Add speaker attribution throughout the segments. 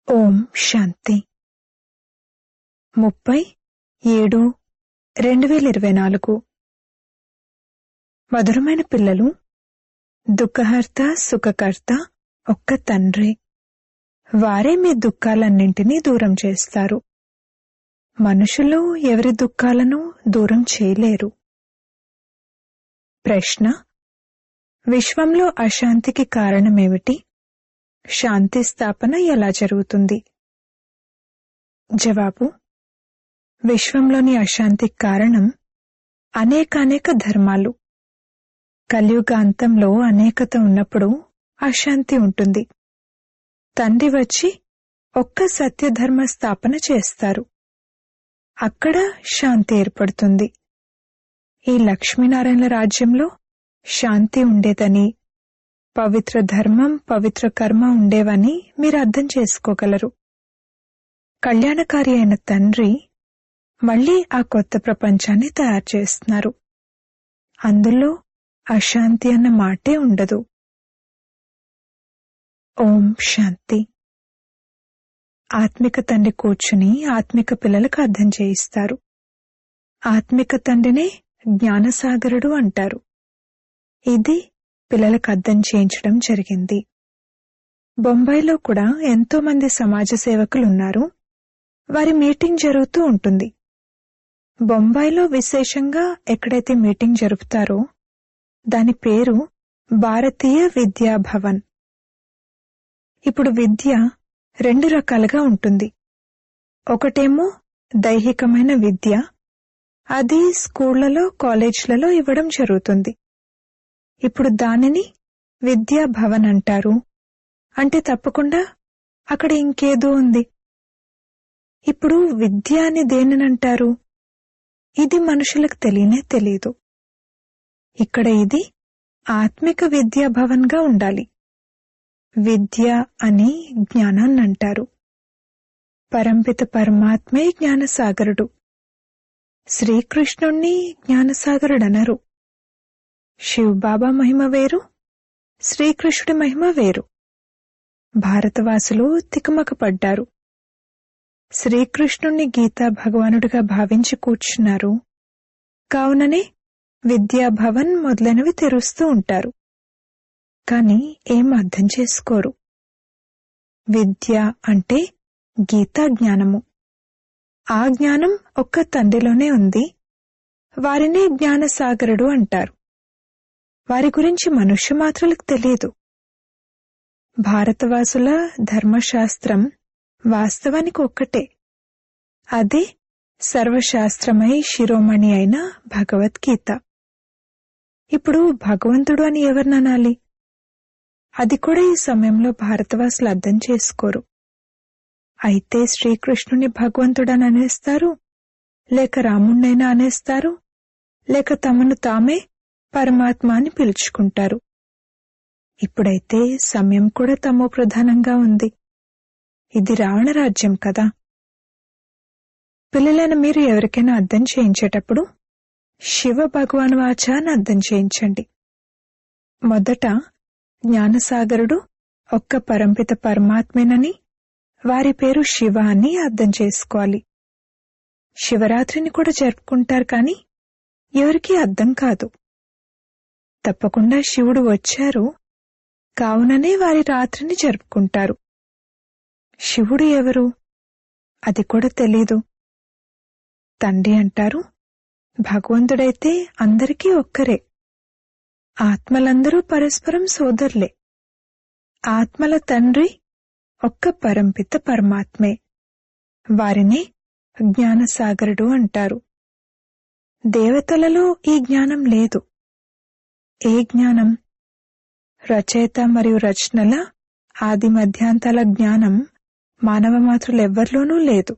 Speaker 1: ఓం శాంతి 30/7/2024 మధురమైన పిల్లలు, దుఃఖహర్త సుఖకర్త ఒక్క తండ్రి. వారే మీ దుఃఖాలన్నింటినీ దూరం చేస్తారు. మనుషులు ఎవరి దుఃఖాలను దూరం చేయలేరు. ప్రశ్న: విశ్వంలో అశాంతికి కారణమేమిటి? శాంతి స్థాపన ఎలా జరుగుతుంది? జవాబు: విశ్వంలోని అశాంతికి కారణం అనేకానేక ధర్మాలు. కలియుగాంతంలో అనేకత ఉన్నప్పుడు అశాంతి ఉంటుంది. తండ్రి వచ్చి ఒక్క సత్యధర్మ స్థాపన చేస్తారు. అక్కడ శాంతి ఏర్పడుతుంది. ఈ లక్ష్మీనారాయణ రాజ్యంలో శాంతి ఉండేదని, పవిత్ర ధర్మం పవిత్ర కర్మ ఉండేవని మీరు అర్థం చేసుకోగలరు. కళ్యాణకారి అయిన తండ్రి మళ్లీ ఆ కొత్త ప్రపంచాన్ని తయారు చేస్తున్నారు. అందులో అశాంతి అన్న మాటే ఉండదు. ఓం శాంతి. ఆత్మిక తండ్రి కూర్చుని ఆత్మిక పిల్లలకు అర్థం చేయిస్తారు. ఆత్మిక తండ్రినే జ్ఞానసాగరుడు అంటారు. ఇది పిల్లలకు అర్థం చేయించడం జరిగింది. బొంబాయిలో కూడా ఎంతో మంది సమాజ సేవకులున్నారు. వారి మీటింగ్ జరుగుతూ ఉంటుంది. బొంబాయిలో విశేషంగా ఎక్కడైతే మీటింగ్ జరుపుతారో దాని పేరు భారతీయ విద్యా భవన్. ఇప్పుడు విద్య 2 రకాలుగా ఉంటుంది. ఒకటేమో దైహికమైన విద్య. అది స్కూళ్లలో కాలేజ్లలో ఇవ్వడం జరుగుతుంది. ఇప్పుడు దానిని విద్యా భవన్ అంటారు. అంటే తప్పకుండా అక్కడ ఇంకేదో ఉంది. ఇప్పుడు విద్య అని దేనినంటారు? ఇది మనుషులకు తెలియనే తెలీదు. ఇక్కడ ఇది ఆత్మిక విద్యా భవన్ గా ఉండాలి. విద్య అని జ్ఞానాన్నంటారు. పరంపిత పరమాత్మే జ్ఞానసాగరుడు. శ్రీకృష్ణుణ్ణి జ్ఞానసాగరుడనరు. శివబాబా మహిమ వేరు, శ్రీకృష్ణుడి మహిమ వేరు. భారతవాసులు తికమకపడ్డారు. శ్రీకృష్ణుణ్ణి గీతా భగవానుడిగా భావించి కూర్చున్నారు. కావుననే విద్యాభవన్ మొదలైనవి తెరుస్తూ ఉంటారు. కాని ఏం అర్థం చేసుకోరు. విద్య అంటే గీతా జ్ఞానము. ఆ జ్ఞానం ఒక్క తండ్రిలోనే ఉంది. వారినే జ్ఞానసాగరుడు అంటారు. వారి గురించి మనుష్యమాత్రులకు తెలియదు. భారతవాసుల ధర్మశాస్త్రం వాస్తవానికి ఒక్కటే. అదే సర్వశాస్త్రమై శిరోమణి అయిన భగవద్గీత. ఇప్పుడు భగవంతుడు అని ఎవరిననాలి? అది కూడా ఈ సమయంలో భారతవాసులు అర్థం చేసుకోరు. అయితే శ్రీకృష్ణుని భగవంతుడని అనేస్తారు, లేక రాముణ్ణైనా అనేస్తారు, లేక తమను తామే పరమాత్మ అని పిలుచుకుంటారు. ఇప్పుడైతే సమయం కూడా తమో ప్రధానంగా ఉంది. ఇది రావణ రాజ్యం కదా. పిల్లలైన మీరు ఎవరికైనా అర్థం చేయించేటప్పుడు శివ భగవాన్ వాచ అని అర్థం చేయించండి. మొదట జ్ఞానసాగరుడు ఒక్క పరంపిత పరమాత్మేనని, వారి పేరు శివ అని అర్థం చేసుకోవాలి. శివరాత్రిని కూడా జరుపుకుంటారు, కాని ఎవరికీ అర్థం కాదు. తప్పకుండా శివుడు వచ్చారు, కావుననే వారి రాత్రిని జరుపుకుంటారు. శివుడు ఎవరు? అది కూడా తెలీదు. తండ్రి అంటారు, భగవంతుడైతే అందరికీ ఒక్కరే. ఆత్మలందరూ పరస్పరం సోదరులే. ఆత్మల తండ్రి ఒక్క పరంపిత పరమాత్మే. వారినే జ్ఞానసాగరుడు అంటారు. దేవతలలో ఈ జ్ఞానం లేదు. ఏ జ్ఞానం? రచయిత మరియు రచనల ఆది మధ్యాంతాల జ్ఞానం మానవమాతృలెవ్వరిలోనూ లేదు.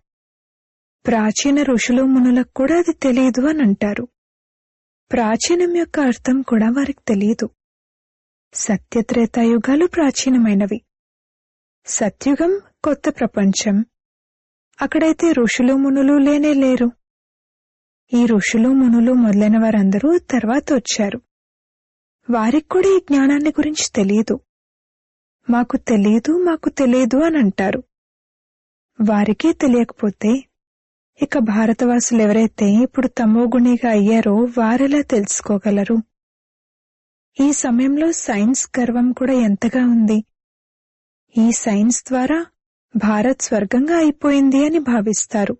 Speaker 1: ప్రాచీన ఋషులు మునులకు కూడా అది తెలియదు అని అంటారు. ప్రాచీనం యొక్క అర్థం కూడా వారికి తెలియదు. సత్యత్రేతాయుగాలు ప్రాచీనమైనవి. సత్యుగం కొత్త ప్రపంచం. అక్కడైతే ఋషులు మునులు లేనే లేరు. ఈ ఋషులు మునులు మొదలైన వారందరూ తర్వాత వచ్చారు. వారికి కూడా ఈ జ్ఞానాన్ని గురించి తెలియదు. మాకు తెలియదు అని అంటారు. వారికే తెలియకపోతే ఇక భారతవాసులు ఎవరైతే ఇప్పుడు తమోగుణిగా అయ్యారో వారెలా తెలుసుకోగలరు? ఈ సమయంలో సైన్స్ గర్వం కూడా ఎంతగా ఉంది. ఈ సైన్స్ ద్వారా భారత్ స్వర్గంగా అయిపోయింది అని భావిస్తారు.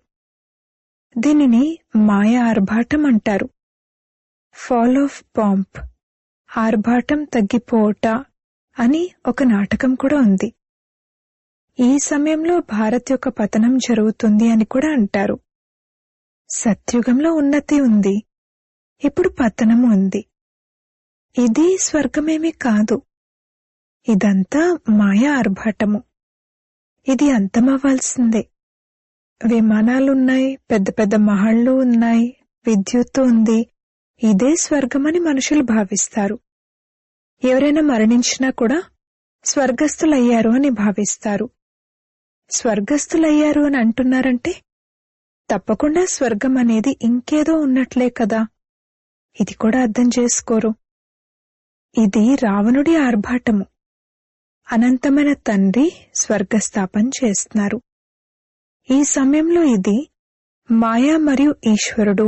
Speaker 1: దీనిని మాయా ఆర్భాటం అంటారు. ఫాల్ ఆఫ్ పాంప్, ఆర్భాటం తగ్గిపోట అని ఒక నాటకం కూడా ఉంది. ఈ సమయంలో భారత్ యొక్క పతనం జరుగుతుంది అని కూడా అంటారు. సత్యుగంలో ఉన్నతి ఉంది, ఇప్పుడు పతనము ఉంది. ఇది స్వర్గమేమీ కాదు. ఇదంతా మాయా ఆర్భాటము. ఇది అంతమవ్వాల్సిందే. విమానాలున్నాయి, పెద్ద పెద్ద మహళ్ళు ఉన్నాయి, విద్యుత్తు ఉంది. ఇదే స్వర్గమని మనుషులు భావిస్తారు. ఎవరైనా మరణించినా కూడా స్వర్గస్థులయ్యారు అని భావిస్తారు. స్వర్గస్థులయ్యారు అని అంటున్నారంటే తప్పకుండా స్వర్గం అనేది ఇంకేదో ఉన్నట్లే కదా. ఇది కూడా అర్థం చేసుకోరు. ఇది రావణుడి ఆర్భాటము. అనంతమైన తండ్రి స్వర్గస్థాపన చేస్తున్నారు. ఈ సమయంలో ఇది మాయా మరియు ఈశ్వరుడు,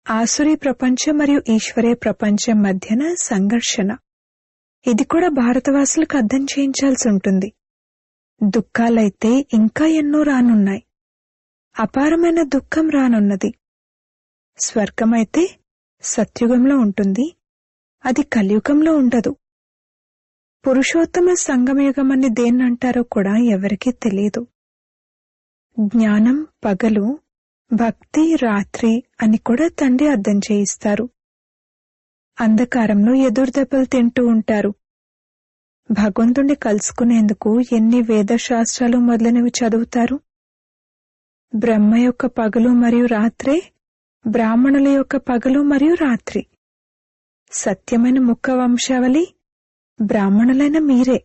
Speaker 1: ఆసురీ ప్రపంచం మరియు ఈశ్వరీయ ప్రపంచం మధ్యన సంఘర్షణ. ఇది కూడా భారతవాసులకు అర్థం చేయించాల్సి ఉంటుంది. దుఃఖాలైతే ఇంకా ఎన్నో రానున్నాయి. అపారమైన దుఃఖం రానున్నది. స్వర్గమైతే సత్యుగంలో ఉంటుంది, అది కలియుగంలో ఉండదు. పురుషోత్తమ సంగమయుగమని దేన్నంటారో కూడా ఎవరికీ తెలియదు. జ్ఞానం పగలు, భక్తి రాత్రి అని కూడా తండ్రి అర్థం చేయిస్తారు. అంధకారంలో ఎదురుదెబ్బలు తింటూ ఉంటారు. భగవంతుణ్ణి కలుసుకునేందుకు ఎన్ని వేదశాస్త్రాలు మొదలైనవి చదువుతారు. బ్రహ్మ యొక్క పగలు మరియు రాత్రే బ్రాహ్మణుల యొక్క పగలు మరియు రాత్రి. సత్యమైన ముఖ వంశావళి బ్రాహ్మణులైన మీరే.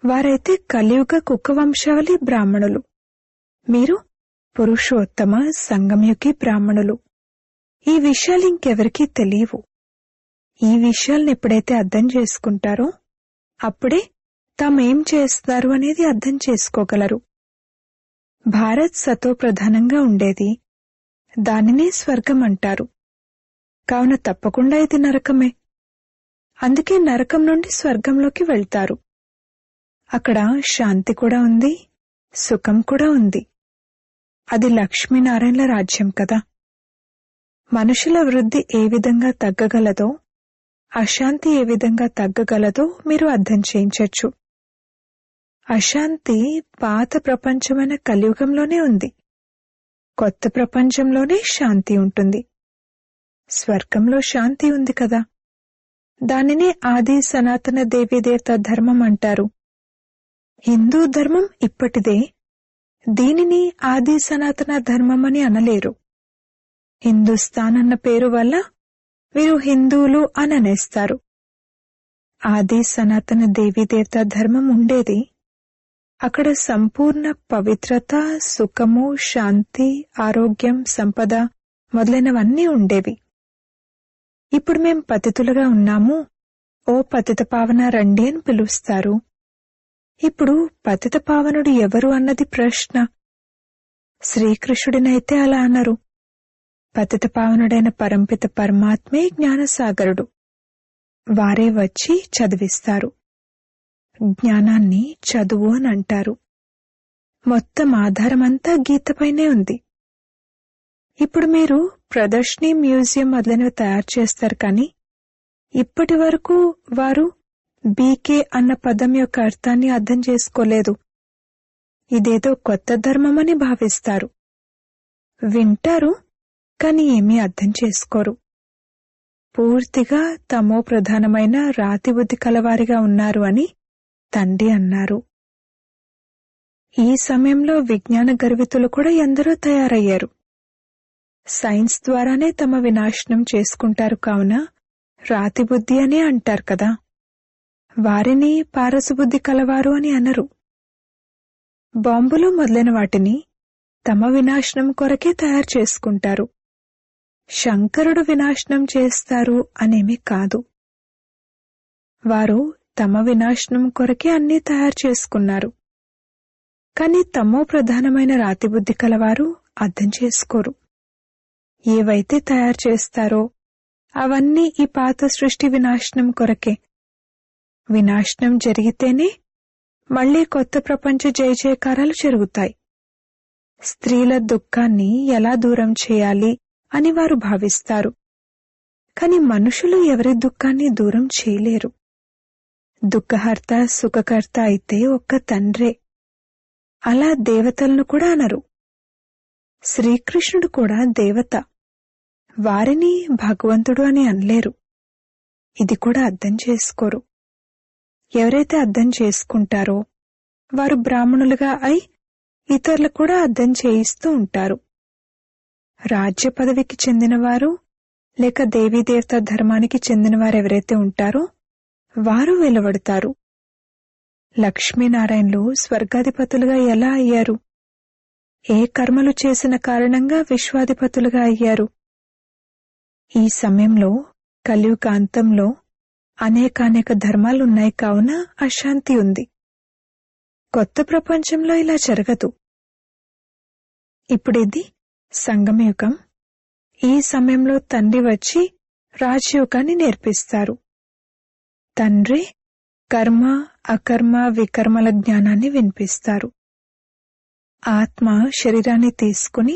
Speaker 1: వారైతే కలియుగ కుక్క వంశావళి బ్రాహ్మణులు. మీరు పురుషోత్తమ సంగమయుగి బ్రాహ్మణులు. ఈ విషయాలు ఇంకెవరికీ తెలియవు. ఈ విషయాలను ఎప్పుడైతే అర్థం చేసుకుంటారో అప్పుడే తామేం చేస్తారు అనేది అర్థం చేసుకోగలరు. భారత్ సతో ప్రధానంగా ఉండేది. దానినే స్వర్గం అంటారు. కావున తప్పకుండా ఇది నరకమే. అందుకే నరకం నుండి స్వర్గంలోకి వెళ్తారు. అక్కడ శాంతి కూడా ఉంది, సుఖం కూడా ఉంది. అది లక్ష్మీనారాయణల రాజ్యం కదా. మనుషుల వృద్ధి ఏ విధంగా తగ్గగలదో, అశాంతి ఏ విధంగా తగ్గగలదో మీరు అర్థం చేయించచ్చు. అశాంతి పాత ప్రపంచమైన కలియుగంలోనే ఉంది. కొత్త ప్రపంచంలోనే శాంతి ఉంటుంది. స్వర్గంలో శాంతి ఉంది కదా. దానినే ఆది సనాతన దేవీదేవత ధర్మం అంటారు. హిందూ ధర్మం ఇప్పటిదే. దీనిని ఆది సనాతన ధర్మం అని అనలేరు. హిందుస్థాన్ అన్న పేరు వల్ల వీరు హిందువులు అని అనేస్తారు. ఆది సనాతన దేవీదేవత ధర్మం ఉండేది. అక్కడ సంపూర్ణ పవిత్రత, సుఖము, శాంతి, ఆరోగ్యం, సంపద మొదలైనవన్నీ ఉండేవి. ఇప్పుడు మేం పతితులుగా ఉన్నాము, ఓ పతిత పావన రండి అని పిలుస్తారు. ఇప్పుడు పతిత పావనుడు ఎవరు అన్నది ప్రశ్న. శ్రీకృష్ణుడినైతే అలా అనరు. పతిత పావనుడైన పరంపిత పరమాత్మే జ్ఞానసాగరుడు. వారే వచ్చి చదివిస్తారు. జ్ఞానాన్ని చదువు అని అంటారు. మొత్తం ఆధారమంతా గీతపైనే ఉంది. ఇప్పుడు మీరు ప్రదర్శని, మ్యూజియం మొదలైనవి తయారు చేస్తారు. కానీ ఇప్పటి వరకు వారు బీకే అన్న పదం యొక్క అర్థాన్ని అర్థం చేసుకోలేదు. ఇదేదో కొత్త ధర్మమని భావిస్తారు. వింటారు, కాని ఏమీ అర్థం చేసుకోరు. పూర్తిగా తమో ప్రధానమైన రాతి బుద్ధి కలవారిగా ఉన్నారు అని తండ్రి అన్నారు. ఈ సమయంలో విజ్ఞాన గర్వితులు కూడా ఎందరో తయారయ్యారు. సైన్స్ ద్వారానే తమ వినాశనం చేసుకుంటారు. కావున రాతి బుద్ధి అనే అంటారు కదా. వారిని పారసుబుద్ధి కలవారు అని అనరు. బాంబులు మొదలైన వాటిని తమ వినాశనం కొరకే తయారు చేసుకుంటారు. శంకరుడు వినాశనం చేస్తారు అనేమి కాదు. వారు తమ వినాశనం కొరకే అన్నీ తయారు చేసుకున్నారు. కాని తమో ప్రధానమైన రాతిబుద్ధి కలవారు అర్థం చేసుకోరు. ఏవైతే తయారు చేస్తారో అవన్నీ ఈ పాత సృష్టి వినాశనం కొరకే. వినాశనం జరిగితేనే మళ్లీ కొత్త ప్రపంచ జయజయకారాలు జరుగుతాయి. స్త్రీల దుఃఖాన్ని ఎలా దూరం చేయాలి అని వారు భావిస్తారు. కాని మనుషులు ఎవరి దుఃఖాన్ని దూరం చేయలేరు. దుఃఖహర్త సుఖకర్త అయితే ఒక్క తండ్రే. అలా దేవతలను కూడా అనరు. శ్రీకృష్ణుడు కూడా దేవత. వారిని భగవంతుడు అని అనలేరు. ఇది కూడా అర్థం చేసుకోరు. ఎవరైతే అర్థం చేసుకుంటారో వారు బ్రాహ్మణులుగా అయి ఇతరులు కూడా అర్థం చేయిస్తూ ఉంటారు. రాజ్య పదవికి చెందినవారు లేక దేవీదేవత ధర్మానికి చెందినవారెవరైతే ఉంటారో వారు వెలువడతారు. లక్ష్మీనారాయణులు స్వర్గాధిపతులుగా ఎలా అయ్యారు? ఏ కర్మలు చేసిన కారణంగా విశ్వాధిపతులుగా అయ్యారు? ఈ సమయంలో కలియుగాంతంలో అనేకానేక ధర్మాలున్నాయి కావున అశాంతి ఉంది. కొత్త ప్రపంచంలో ఇలా జరగదు. ఇప్పుడిది సంగమయుగం. ఈ సమయంలో తండ్రి వచ్చి రాజయోగాన్ని నేర్పిస్తారు. తండ్రి కర్మ అకర్మ వికర్మల జ్ఞానాన్ని వినిపిస్తారు. ఆత్మ శరీరాన్ని తీసుకుని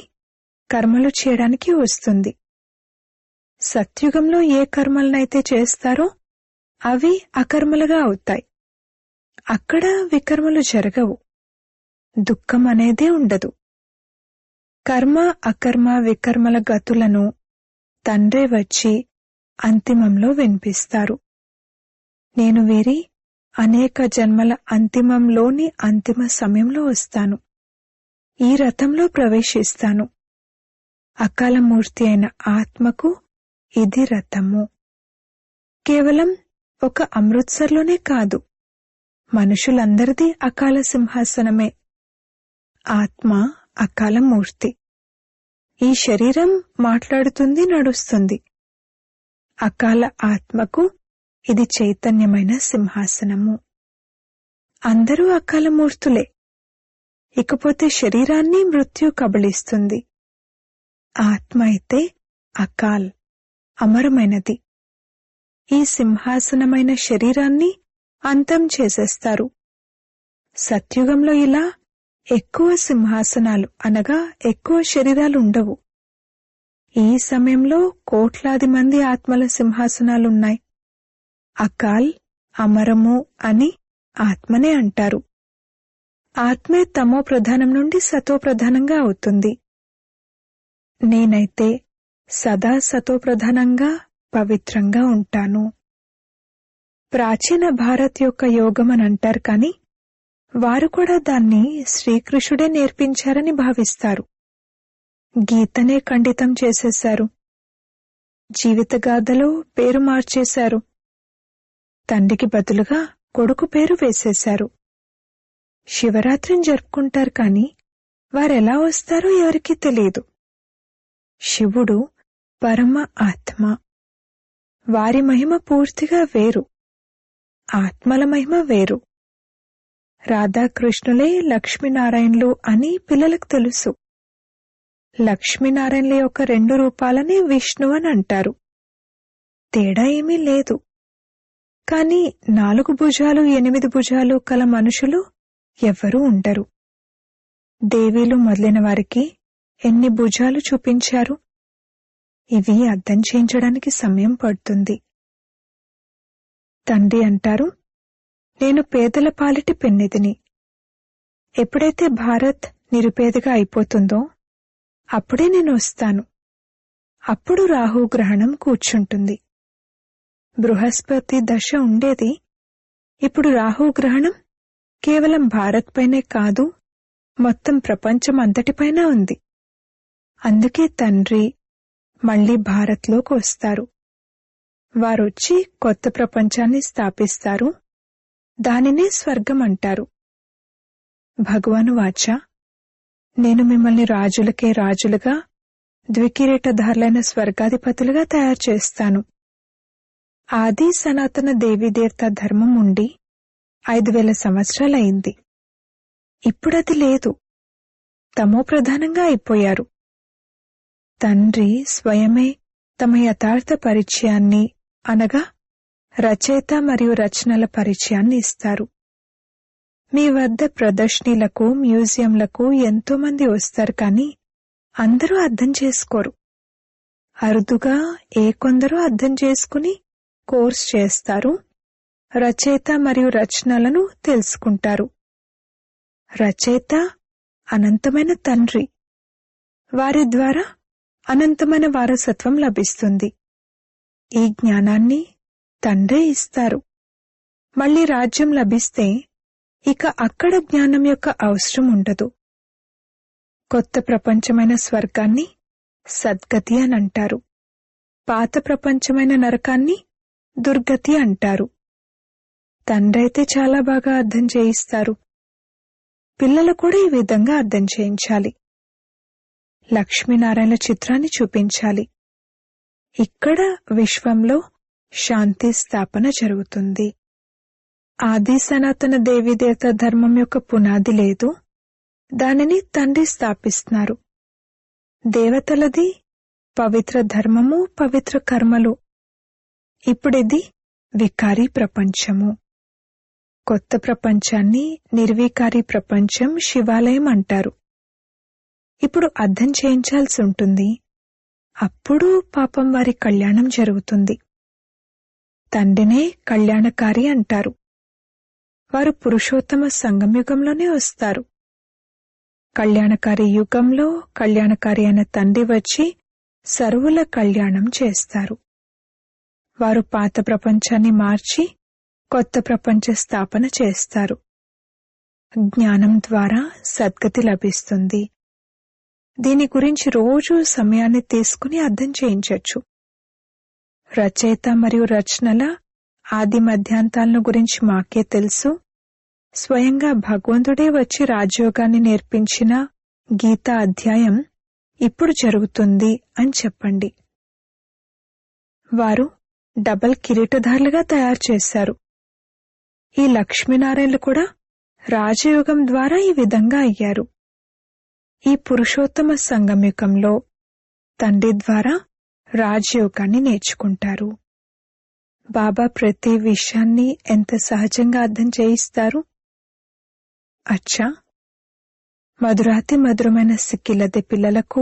Speaker 1: కర్మలు చేయడానికి వస్తుంది. సత్యుగంలో ఏ కర్మలనైతే చేస్తారో అవి అకర్మలుగా అవుతాయి. అక్కడ వికర్మలు జరగవు. దుఃఖం అనేదే ఉండదు. కర్మ అకర్మ వికర్మల గతులను తండ్రే వచ్చి అంతిమంలో వినిపిస్తారు. నేను వీరి అనేక జన్మల అంతిమంలోని అంతిమ సమయంలో వస్తాను. ఈ రథంలో ప్రవేశిస్తాను. అకాలమూర్తి అయిన ఆత్మకు ఇది రథము. కేవలం ఒక అమృత్సర్లోనే కాదు, మనుషులందరిది అకాల సింహాసనమే. ఆత్మ అకాలమూర్తి. ఈ శరీరం మాట్లాడుతుంది, నడుస్తుంది. అకాల ఆత్మకు ఇది చైతన్యమైన సింహాసనము. అందరూ అకాలమూర్తులే. ఇకపోతే శరీరాన్ని మృత్యు కబళిస్తుంది. ఆత్మ అయితే అకాల్, అమరమైనది. ఈ సింహాసనమైన శరీరాన్ని అంతం చేసేస్తారు. సత్యుగంలో ఇలా ఎక్కువ సింహాసనాలు అనగా ఎక్కువ శరీరాలు ఉండవు. ఈ సమయంలో కోట్లాది మంది ఆత్మల సింహాసనాలున్నాయి. అకాల్, అమరము అని ఆత్మనే అంటారు. ఆత్మే తమో ప్రధానం నుండి సతో ప్రధానంగా అవుతుంది. నేనైతే సదా సతో ప్రధానంగా పవిత్రంగా ఉంటాను. ప్రాచీన భారత్ యొక్క యోగం అని అంటారు కాని వారు కూడా దాన్ని శ్రీకృష్ణుడే నేర్పించారని భావిస్తారు. గీతనే ఖండితం చేసేశారు. జీవితగాథలో పేరు మార్చేశారు. తండ్రికి బదులుగా కొడుకు పేరు వేసేశారు. శివరాత్రిని జరుపుకుంటారు కాని వారెలా వస్తారో ఎవరికీ తెలియదు. శివుడు పరమ ఆత్మ. వారి మహిమ పూర్తిగా వేరు. ఆత్మల మహిమ వేరు. రాధాకృష్ణులే లక్ష్మీనారాయణులు అని పిల్లలకు తెలుసు. లక్ష్మీనారాయణుల యొక్క 2 రూపాలని విష్ణు అని అంటారు. తేడా ఏమీ లేదు. కాని 4 భుజాలు 8 భుజాలు కల మనుషులు ఎవ్వరూ ఉండరు. దేవీలు మొదలైన వారికి ఎన్ని భుజాలు చూపించారు? ఇవి అర్థం చేయించడానికి సమయం పడుతుంది. తండ్రి అంటారు, నేను పేదల పాలిటి పెన్నిదిని. ఎప్పుడైతే భారత్ నిరుపేదగా అయిపోతుందో అప్పుడే నేను వస్తాను. అప్పుడు రాహుగ్రహణం కూర్చుంటుంది. బృహస్పతి దశ ఉండేది. ఇప్పుడు రాహుగ్రహణం కేవలం భారత్ పైనే కాదు, మొత్తం ప్రపంచం అంతటిపైన ఉంది. అందుకే తండ్రి మళ్లీ భారత్లోకి వస్తారు. వారొచ్చి కొత్త ప్రపంచాన్ని స్థాపిస్తారు. దానినే స్వర్గం అంటారు. భగవాను వాచ, నేను మిమ్మల్ని రాజులకే రాజులుగా, ద్వికిరీటధారులైన స్వర్గాధిపతులుగా తయారు చేస్తాను. ఆది సనాతన దేవీదేవత ధర్మం ఉండి 5000 సంవత్సరాలయింది. ఇప్పుడది లేదు. తమోప్రధానంగా అయిపోయారు. తండ్రి స్వయమే తమ యథార్థ పరిచయాన్ని అనగా రచయిత మరియు రచనల పరిచయాన్ని ఇస్తారు. మీ వద్ద ప్రదర్శనలకు, మ్యూజియంలకు ఎంతోమంది వస్తారు, కానీ అందరూ అర్థం చేసుకోరు. అరుదుగా కొందరు అర్థం చేసుకుని కోర్స్ చేస్తారు, రచయిత మరియు రచనలను తెలుసుకుంటారు. రచయిత అనంతమైన తండ్రి, వారి ద్వారా అనంతమైన వారసత్వం లభిస్తుంది. ఈ జ్ఞానాన్ని తండ్రే ఇస్తారు. మళ్లీ రాజ్యం లభిస్తే ఇక అక్కడ జ్ఞానం యొక్క అవసరం ఉండదు. కొత్త ప్రపంచమైన స్వర్గాన్ని సద్గతి అని అంటారు. పాత ప్రపంచమైన నరకాన్ని దుర్గతి అంటారు. తండ్రైతే చాలా బాగా అర్థం చేయిస్తారు. పిల్లలు కూడా ఈ విధంగా అర్థం చేయించాలి. లక్ష్మీనారాయణ చిత్రాన్ని చూపించాలి. ఇక్కడ విశ్వంలో శాంతి స్థాపన జరుగుతుంది. ఆది సనాతన దేవీదేవత ధర్మం యొక్క పునాది లేదు, దానిని తండ్రి స్థాపిస్తున్నారు. దేవతలది పవిత్ర ధర్మము, పవిత్ర కర్మలు. ఇప్పుడిది వికారీ ప్రపంచము. కొత్త ప్రపంచాన్ని నిర్వికారీ ప్రపంచం, శివాలయం అంటారు. ఇప్పుడు అర్థం చేయించాల్సి ఉంటుంది. అప్పుడు పాపం వారి కళ్యాణం జరుగుతుంది. తండ్రినే కళ్యాణకారి అంటారు. వారు పురుషోత్తమ సంగమయుగంలోనే వస్తారు. కళ్యాణకారి యుగంలో కళ్యాణకారి అయిన తండ్రి వచ్చి సర్వుల కళ్యాణం చేస్తారు. వారు పాత ప్రపంచాన్ని మార్చి కొత్త ప్రపంచ స్థాపన చేస్తారు. జ్ఞానం ద్వారా సద్గతి లభిస్తుంది. దీని గురించి రోజూ సమయాన్ని తీసుకుని అర్థం చేయించొచ్చు. రచయిత మరియు రచనల ఆది మధ్యాంతాలను గురించి మాకే తెలుసు. స్వయంగా భగవంతుడే వచ్చి రాజయోగాన్ని నేర్పించిన గీతా అధ్యాయం ఇప్పుడు జరుగుతుంది అని చెప్పండి. వారు డబల్ కిరీటధారులుగా తయారు చేశారు. ఈ లక్ష్మీనారాయణలు కూడా రాజయోగం ద్వారా ఈ విధంగా అయ్యారు. ఈ పురుషోత్తమ సంగమయుగంలో తండ్రి ద్వారా రాజయోగాన్ని నేర్చుకుంటారు. బాబా ప్రతి విషయాన్ని ఎంత సహజంగా అర్థం చేయిస్తారు. అచ్చా, మధురాతి మధురమైన సిక్కిలది పిల్లలకు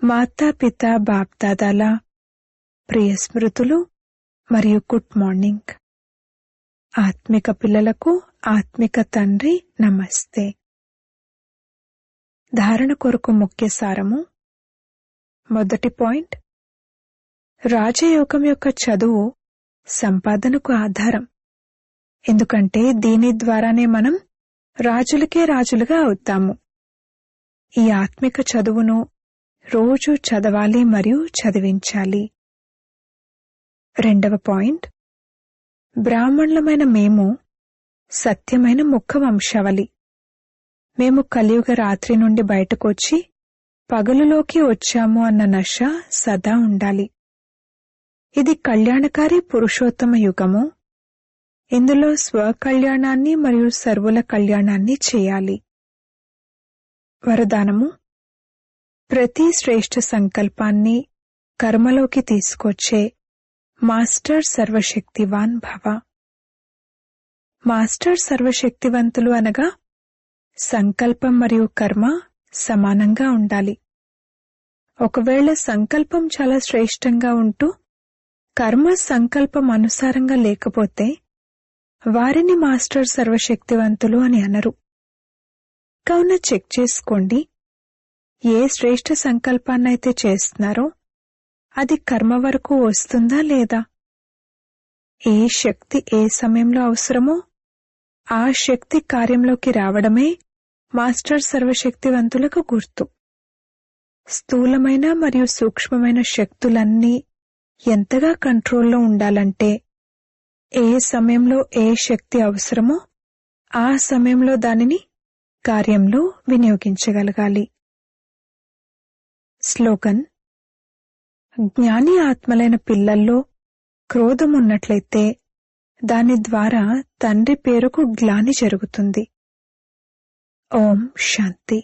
Speaker 1: మాతాపిత బాప్దాదాల ప్రియ స్మృతులు మరియు గుడ్ మార్నింగ్. ఆత్మిక పిల్లలకు ఆత్మిక తండ్రి నమస్తే. ధారణ కొరకు ముఖ్య సారము. మొదటి పాయింట్, రాజయోగం యొక్క చదువు సంపాదనకు ఆధారం. ఎందుకంటే దీని ద్వారానే మనం రాజులకే రాజులుగా అవుతాము. ఈ ఆత్మిక చదువును రోజూ చదవాలి మరియు చదివించాలి. రెండవ పాయింట్, బ్రాహ్మణులమైన మేము సత్యమైన ముఖ వంశావళి. మేము కలియుగ రాత్రి నుండి బయటకొచ్చి పగలులోకి వచ్చాము అన్న నష సదా ఉండాలి. ఇది కళ్యాణకారి పురుషోత్తమ యుగము. ఇందులో స్వకళ్యాణాన్ని మరియు సర్వుల కళ్యాణాన్ని చేయాలి. వరదానము, ప్రతి శ్రేష్ఠ సంకల్పాన్ని కర్మలోకి తీసుకొచ్చే మాస్టర్ సర్వశక్తివాన్ భవ. మాస్టర్ సర్వశక్తివంతులు అనగా సంకల్పం మరియు కర్మ సమానంగా ఉండాలి. ఒకవేళ సంకల్పం చాలా శ్రేష్టంగా ఉంటూ కర్మ సంకల్పం అనుసారంగా లేకపోతే వారిని మాస్టర్ సర్వశక్తివంతులు అని అనరు. కావున చెక్ చేసుకోండి, ఏ శ్రేష్ఠ సంకల్పాన్నైతే చేస్తున్నారో అది కర్మ వరకు వస్తుందా లేదా. ఏ శక్తి ఏ సమయంలో అవసరమో ఆ శక్తి కార్యంలోకి రావడమే మాస్టర్ సర్వశక్తివంతులకు గుర్తు. స్థూలమైన మరియు సూక్ష్మమైన శక్తులన్నీ ఎంతగా కంట్రోల్లో ఉండాలంటే ఏ సమయంలో ఏ శక్తి అవసరమో ఆ సమయంలో దానిని కార్యంలో వినియోగించగలగాలి. స్లోగన్, జ్ఞాని ఆత్మలైన పిల్లల్లో క్రోధమున్నట్లయితే దాని ద్వారా తండ్రి పేరుకు గ్లాని జరుగుతుంది. ఓం శాంతి.